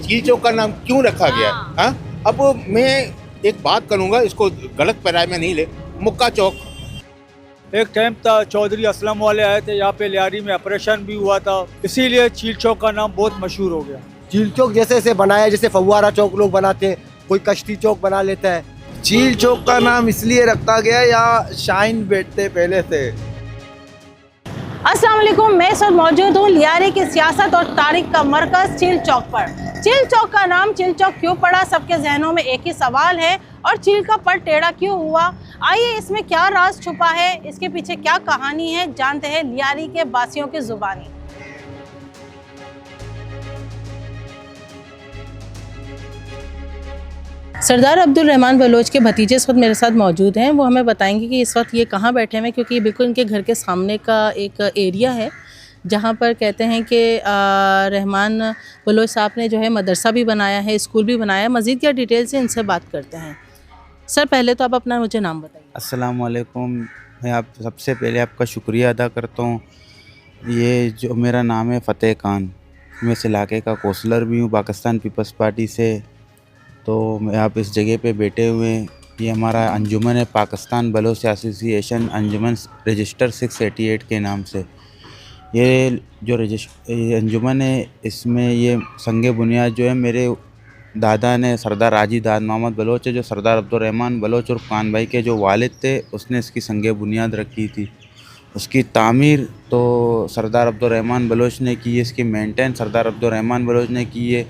चील चौक का नाम क्यों रखा गया? हाँ, अब मैं एक बात करूंगा, इसको गलत पैराए में नहीं ले। मुक्का चौक एक टाइम था, चौधरी असलम वाले आए थे यहाँ पे, लियारी में ऑपरेशन भी हुआ था, इसीलिए चील चौक का नाम बहुत मशहूर हो गया। चील चौक जैसे ऐसे बनाया, जैसे फव्वारा चौक लोग बनाते हैं, कोई कश्ती चौक बना लेता है। चील चौक का नाम इसलिए रखा गया, यहाँ शाइन बैठते पहले से। अस्सलाम वालेकुम, मैं इस वक्त मौजूद हूँ लियारी की सियासत और तारीख का मरकज चील चौक पर। चील चौक का नाम चील चौक क्यों पड़ा, सबके जहनों में एक ही सवाल है, और चील का पर टेढ़ा क्यों हुआ? आइए इसमें क्या राज छुपा है, इसके पीछे क्या कहानी है, जानते हैं लियारी के बासियों की जुबानी। सरदार अब्दुल रहमान बलोच के भतीजे इस वक्त मेरे साथ मौजूद हैं। वो हमें बताएंगे कि इस वक्त ये कहाँ बैठे हैं, क्योंकि ये बिल्कुल इनके घर के सामने का एक एरिया है जहाँ पर कहते हैं कि रहमान बलोच साहब ने जो है मदरसा भी बनाया है, स्कूल भी बनाया है। मज़ीद क्या डिटेल से इनसे बात करते हैं। सर, पहले तो आप अपना मुझे नाम बताइए। अस्सलाम वालेकुम। मैं आप सबसे पहले आपका शुक्रिया अदा करता हूँ। ये जो मेरा नाम है फ़तेह खान, मैं इस इलाके का कौंसलर भी हूँ पाकिस्तान पीपल्स पार्टी से। तो मैं आप इस जगह पे बैठे हुए हैं, ये हमारा अंजुमन है, पाकिस्तान बलोच एसोसिएशन अंजुमन रजिस्टर 688 के नाम से। ये जो अंजुमन है, इसमें ये संग बुनियाद जो है मेरे दादा ने, सरदार राजी दाद मोहम्मद बलोच है, जो सरदार अब्दुल रहमान बलोच और खान भाई के जो वालिद थे, उसने इसकी संग बुनियाद रखी थी। उसकी तामीर तो सरदार अब्दुल रहमान बलोच ने की है, इसकी मेंटेन सरदार अब्दुल रहमान बलोच ने की है।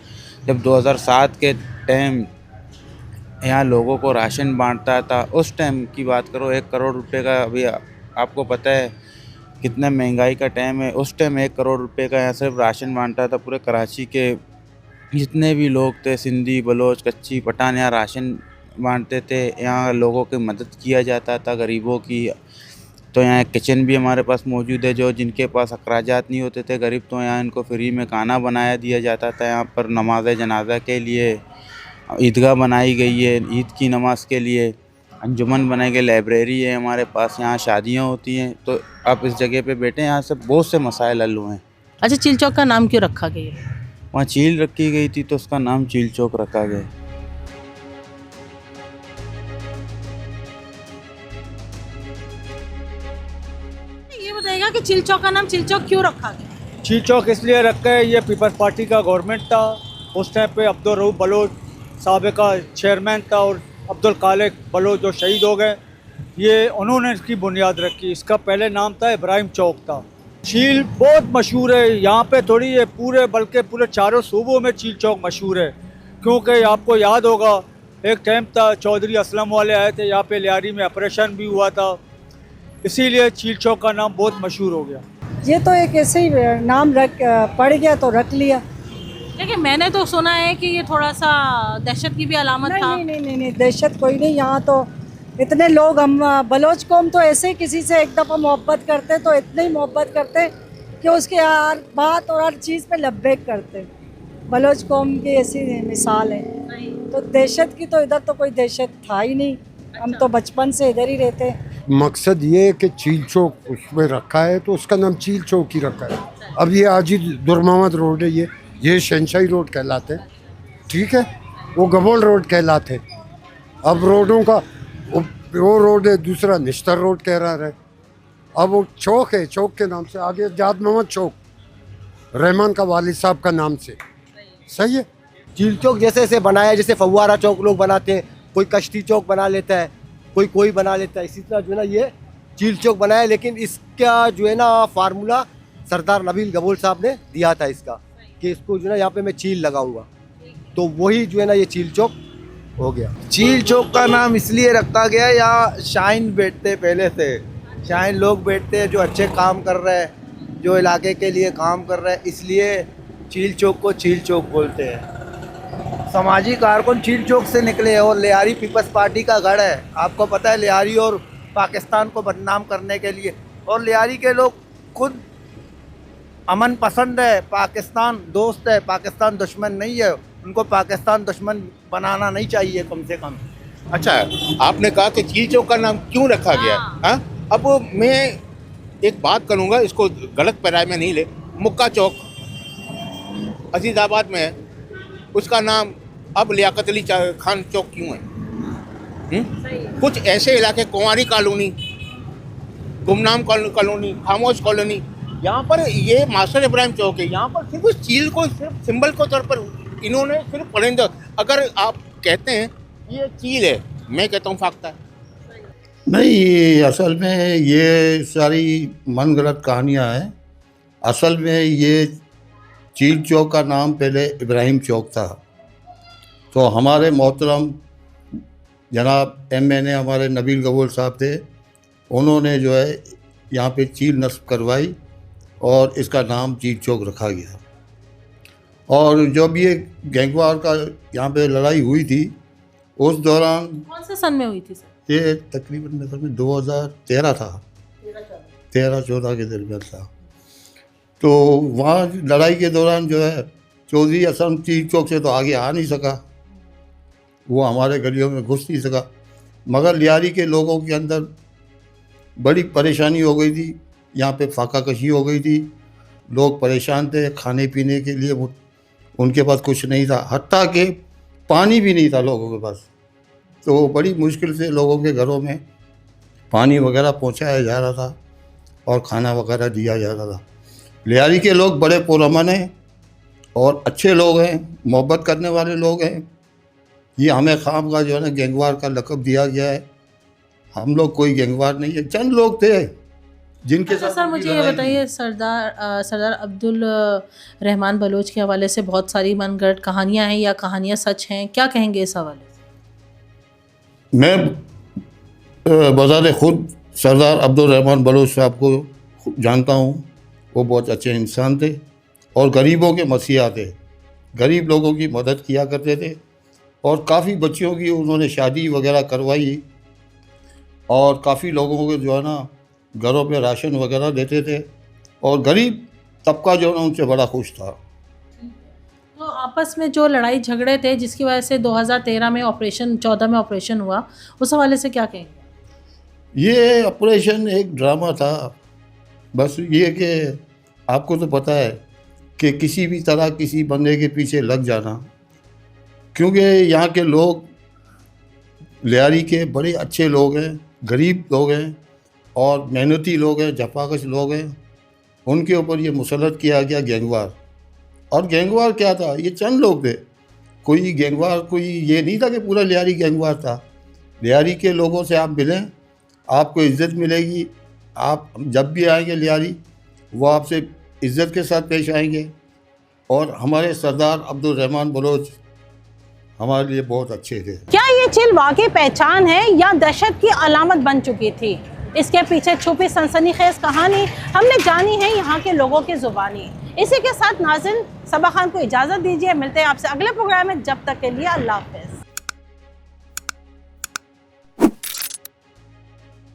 जब 2007 के टाइम यहाँ लोगों को राशन बांटता था, उस टाइम की बात करो, 1 करोड़ रुपए का, अभी आपको पता है कितना महंगाई का टाइम है, उस टाइम 1 करोड़ रुपए का यहाँ सिर्फ राशन बांटता था। पूरे कराची के जितने भी लोग थे, सिंधी, बलोच, कच्ची, पठान, यहाँ राशन बांटते थे। यहाँ लोगों की मदद किया जाता था, गरीबों की। तो यहाँ किचन भी हमारे पास मौजूद है, जो जिनके पास अखराजात नहीं होते थे गरीब, तो यहाँ इनको फ्री में खाना बनाया दिया जाता था। यहाँ पर नमाज जनाजा के लिए ईदगाह बनाई गई है, ईद की नमाज के लिए अंजुमन बनाई गई, लाइब्रेरी है हमारे पास, यहाँ शादियाँ होती हैं। तो आप इस जगह पे बैठे, यहाँ से बहुत से मसाइल हल हुए हैं। अच्छा, चील चौक का नाम क्यों रखा गया? वहाँ चील रखी गई थी तो उसका नाम चील चौक रखा गया। ये बताइएगा कि चील चौक का नाम चील चौक क्यों रखा गया? चील चौक इसलिए रखा है, ये पीपल्स पार्टी का गवर्नमेंट था उस टाइम पे। अब्दुल रऊफ बलोच साबिका चेयरमैन था, और अब्दुल खालिक बलोच जो शहीद हो गए, ये उन्होंने इसकी बुनियाद रखी। इसका पहले नाम था इब्राहिम चौक था। चील बहुत मशहूर है यहाँ पे, थोड़ी ये पूरे बल्कि पूरे चारों सूबों में चील चौक मशहूर है। क्योंकि आपको याद होगा, एक टाइम था, चौधरी असलम वाले आए थे यहाँ पे, लियारी में ऑपरेशन भी हुआ था, इसीलिए चील चौक का नाम बहुत मशहूर हो गया। ये तो एक ऐसे ही नाम पड़ गया तो रख लिया। लेकिन मैंने तो सुना है कि ये थोड़ा सा दहशत की भी अलामत था। नहीं, दहशत कोई नहीं। यहाँ तो इतने लोग, हम बलोच कौम तो ऐसे ही किसी से एक दफ़ा मोहब्बत करते तो इतनी ही मोहब्बत करते कि उसके हर बात और हर चीज़ पे लब्बैक करते। बलोच कौम की ऐसी मिसाल है। तो दहशत की तो इधर तो कोई दहशत था ही नहीं। हम तो बचपन से इधर ही रहते। मकसद ये है कि चील चौक उसमें रखा है तो उसका नाम चील चौक ही रखा है। अब ये आजी दुरमामद रोड है, ये शहनशाही रोड कहलाते हैं, ठीक है, वो गबोल रोड कहलाते हैं। अब रोडों का वो रोड है, दूसरा निश्तर रोड कह रहा है। अब वो चौक है, चौक के नाम से आगे जाद मोहम्मद चौक, रहमान का वालिद साहब का नाम से। सही है। चील चौक जैसे ऐसे बनाया, जैसे फव्वारा चौक लोग बनाते हैं, कोई कश्ती चौक बना लेता है, कोई बना लेता है, इसी तरह जो है ना ये चील चौक बनाया। लेकिन इसका जो है ना फार्मूला सरदार नबील गबोल साहब ने दिया था इसका, कि इसको जो है ना यहाँ पे मैं चील लगाऊंगा, तो वही जो है ना ये चील चौक हो गया। चील चौक का नाम इसलिए रखा गया, यहाँ शाइन बैठते पहले से। शाइन लोग बैठते हैं जो अच्छे काम कर रहे हैं, जो इलाके के लिए काम कर रहे हैं, इसलिए चील चौक को चील चौक बोलते हैं। समाजी कारकुन चील चौक से निकले हैं, और लियारी पीपल्स पार्टी का गढ़ है। आपको पता है, लियारी और पाकिस्तान को बदनाम करने के लिए, और लियारी के लोग खुद अमन पसंद है, पाकिस्तान दोस्त है, पाकिस्तान दुश्मन नहीं है। उनको पाकिस्तान दुश्मन बनाना नहीं चाहिए कम से कम। अच्छा, आपने कहा कि चील चौक का नाम क्यों रखा गया? हाँ, अब मैं एक बात करूंगा, इसको गलत पैराए में नहीं ले। मुक्का चौक अजीज़ाबाद में है, उसका नाम अब लियाकत अली खान चौक क्यों है? कुछ ऐसे इलाके, कुंवारी कॉलोनी, गुमनाम कॉलोनी, खामोश कॉलोनी, यहाँ पर ये मास्टर इब्राहिम चौक है, यहाँ पर सिर्फ उस चील को सिर्फ सिंबल के तौर पर इन्होंने सिर्फ परिंदा, अगर आप कहते हैं ये चील है, मैं कहता हूँ फाख्ता है। नहीं, असल में ये सारी मनगढ़ंत कहानियाँ हैं। असल में ये चील चौक का नाम पहले इब्राहिम चौक था। तो हमारे मोहतरम जनाब MNA हमारे नबील गबोल साहब थे, उन्होंने जो है यहाँ पे चील नस्ब करवाई और इसका नाम चील चौक रखा गया। और जब ये गैंगवार का यहाँ पे लड़ाई हुई थी, उस दौरान कौन से सन में हुई थी सर? ये तकरीबन मतलब में 2013 था, 13-14 के दरमियान था। तो वहाँ लड़ाई के दौरान जो है चौधरी असम चील चौक से तो आगे आ नहीं सका, वो हमारे गलियों में घुस नहीं सका, मगर लियारी के लोगों के अंदर बड़ी परेशानी हो गई थी। यहाँ पे फाका कशी हो गई थी, लोग परेशान थे, खाने पीने के लिए उनके पास कुछ नहीं था, हत्ता कि पानी भी नहीं था लोगों के पास। तो बड़ी मुश्किल से लोगों के घरों में पानी वगैरह पहुँचाया जा रहा था और खाना वगैरह दिया जा रहा था। लियारी के लोग बड़े पुरअमन हैं और अच्छे लोग हैं, मोहब्बत करने वाले लोग हैं। ये हमें खाम का जो है ना गैंगवार का लक़ब दिया गया है। हम लोग कोई गैंगवार नहीं है, चंद लोग थे जिनके अच्छा साथ। सर, मुझे ये बताइए, सरदार अब्दुल रहमान बलोच के हवाले से बहुत सारी मनगढ़ंत कहानियाँ हैं या कहानियाँ सच हैं, क्या कहेंगे इस हवाले से? मैं बज़ार ख़ुद सरदार अब्दुल रहमान बलोच साहब को जानता हूँ। वो बहुत अच्छे इंसान थे और गरीबों के मसीहा थे, गरीब लोगों की मदद किया करते थे और काफ़ी बच्चियों की उन्होंने शादी वगैरह करवाई और काफ़ी लोगों को जो है ना घरों में राशन वगैरह देते थे और गरीब तबका जो है ना उनसे बड़ा खुश था। तो आपस में जो लड़ाई झगड़े थे जिसकी वजह से 2013 में ऑपरेशन 14 में ऑपरेशन हुआ, उस हवाले से क्या कहेंगे? ये ऑपरेशन एक ड्रामा था। बस ये कि आपको तो पता है कि किसी भी तरह किसी बंदे के पीछे लग जाना, क्योंकि यहाँ के लोग लियारी के बड़े अच्छे लोग हैं, गरीब लोग हैं और मेहनती लोग हैं, जफाकश लोग हैं, उनके ऊपर ये मुसल्लत किया गया गैंगवार। और गैंगवार क्या था? ये चंद लोग थे, कोई गैंगवार कोई ये नहीं था कि पूरा लियारी गैंगवार था। लियारी के लोगों से आप मिलें, आपको इज़्ज़त मिलेगी। आप जब भी आएंगे लियारी, वो आपसे इज़्ज़त के साथ पेश आएंगे। और हमारे सरदार अब्दुल रहमान बलोच हमारे लिए बहुत अच्छे थे। क्या ये चील वाकई पहचान है या दहशत की अलामत बन चुकी थी? इसके पीछे छुपी सनसनीखेज कहानी हमने जानी है यहाँ के लोगों की ज़ुबानी। इसी के साथ नाज़रीन, सबा खान को इजाज़त दीजिए, मिलते हैं आपसे अगले प्रोग्राम में। जब तक के लिए अल्लाह हाफ़िज़।